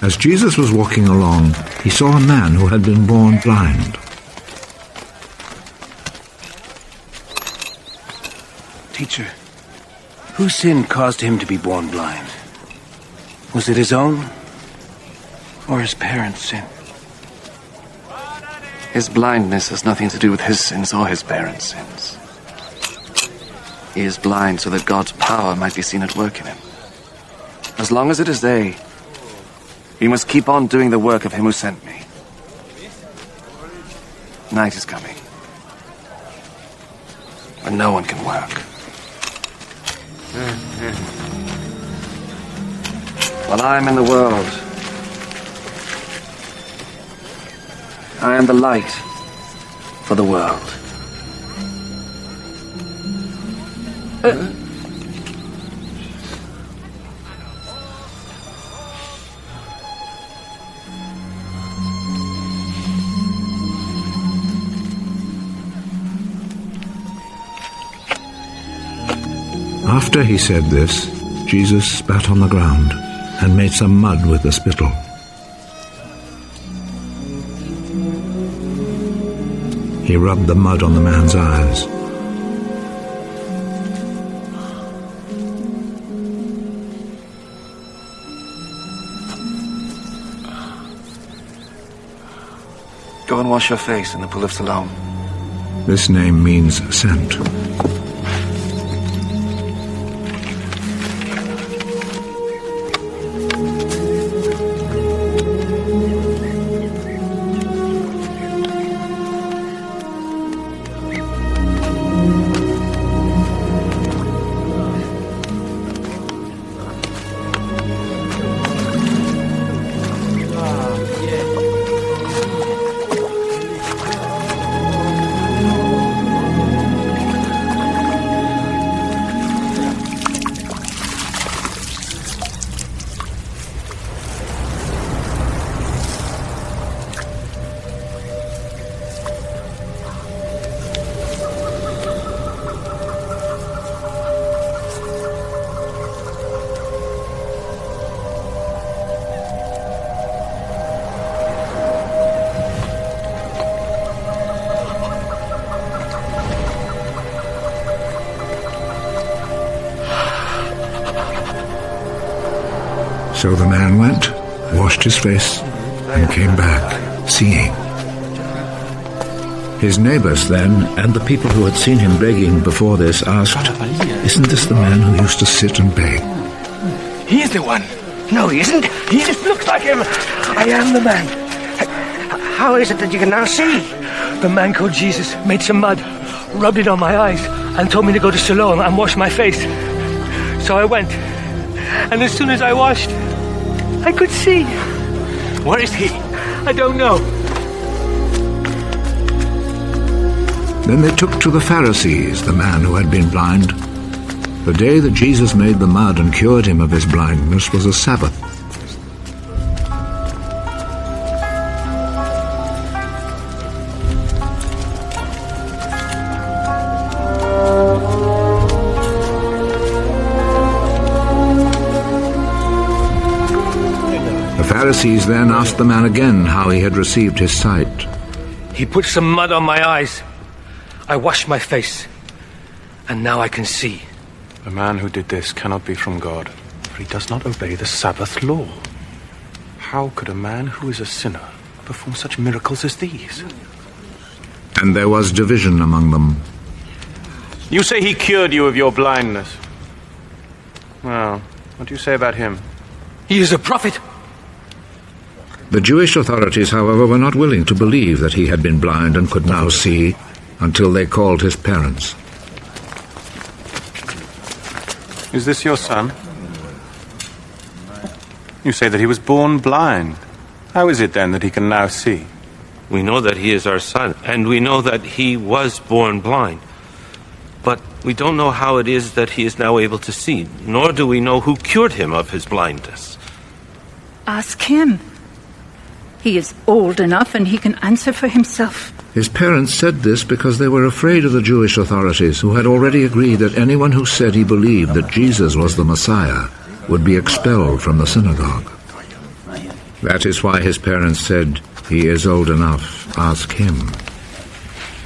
As Jesus was walking along, he saw a man who had been born blind. Teacher, whose sin caused him to be born blind? Was it his own or his parents' sin? His blindness has nothing to do with his sins or his parents' sins. He is blind so that God's power might be seen at work in him. As long as it is day, he must keep on doing the work of him who sent me. Night is coming, when no one can work. While I am in the world, I am the light for the world. After he said this, Jesus spat on the ground and made some mud with the spittle. He rubbed the mud on the man's eyes. Go and wash your face in the pool of Siloam. This name means sent. So the man went, washed his face, and came back, seeing. His neighbors then, and the people who had seen him begging before this, asked, "Isn't this the man who used to sit and beg?" He's the one. No, he isn't. He just looks like him. I am the man. How is it that you can now see? The man called Jesus made some mud, rubbed it on my eyes, and told me to go to Siloam and wash my face. So I went, and as soon as I washed, I could see. Where is he? I don't know. Then they took to the Pharisees the man who had been blind. The day that Jesus made the mud and cured him of his blindness was a Sabbath. The Pharisees then asked the man again how he had received his sight. He put some mud on my eyes. I washed my face, and now I can see. The man who did this cannot be from God, for he does not obey the Sabbath law. How could a man who is a sinner perform such miracles as these? And there was division among them. You say he cured you of your blindness. Well, what do you say about him? He is a prophet. The Jewish authorities, however, were not willing to believe that he had been blind and could now see, until they called his parents. Is this your son? You say that he was born blind. How is it then that he can now see? We know that he is our son, and we know that he was born blind. But we don't know how it is that he is now able to see, nor do we know who cured him of his blindness. Ask him. He is old enough and he can answer for himself. His parents said this because they were afraid of the Jewish authorities, who had already agreed that anyone who said he believed that Jesus was the Messiah would be expelled from the synagogue. That is why his parents said, "He is old enough, ask him."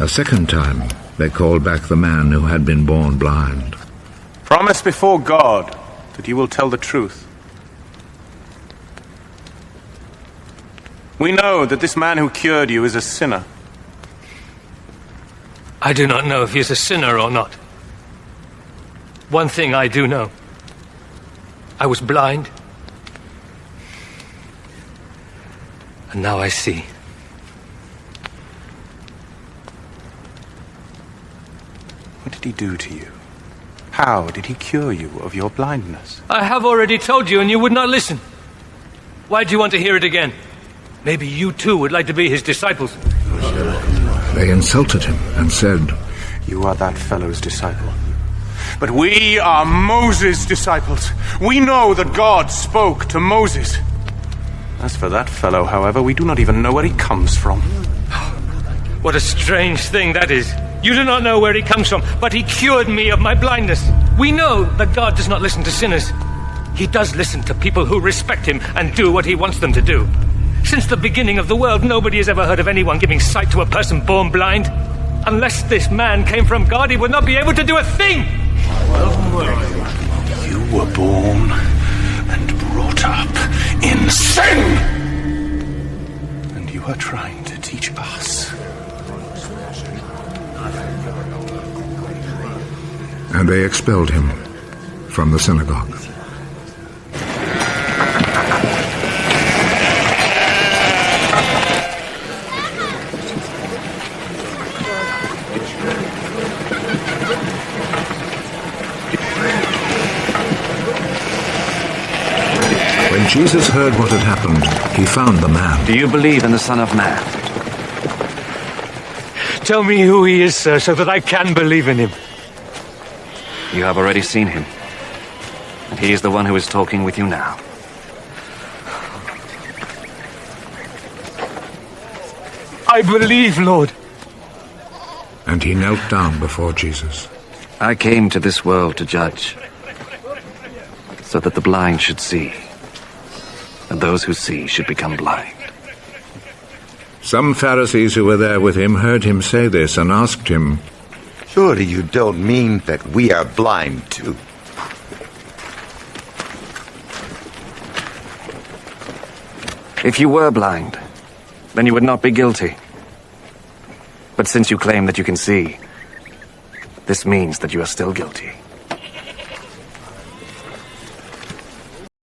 A second time, they called back the man who had been born blind. Promise before God that you will tell the truth. We know that this man who cured you is a sinner. I do not know if he is a sinner or not. One thing I do know. I was blind, and now I see. What did he do to you? How did he cure you of your blindness? I have already told you, and you would not listen. Why do you want to hear it again? Maybe you too would like to be his disciples. They insulted him and said, You are that fellow's disciple. But we are Moses' disciples. We know that God spoke to Moses. As for that fellow, however, we do not even know where he comes from. What a strange thing that is. You do not know where he comes from, but he cured me of my blindness. We know that God does not listen to sinners. He does listen to people who respect him and do what he wants them to do. Since the beginning of the world, nobody has ever heard of anyone giving sight to a person born blind. Unless this man came from God, he would not be able to do a thing. You were born and brought up in sin! And you are trying to teach us. and they expelled him from the synagogue. When Jesus heard what had happened, he found the man. Do you believe in the Son of Man? Tell me who he is, sir, so that I can believe in him. You have already seen him. And he is the one who is talking with you now. I believe, Lord. And he knelt down before Jesus. I came to this world to judge, so that the blind should see, and those who see should become blind. Some Pharisees who were there with him heard him say this and asked him, Surely you don't mean that we are blind too? If you were blind, then you would not be guilty. But since you claim that you can see, this means that you are still guilty.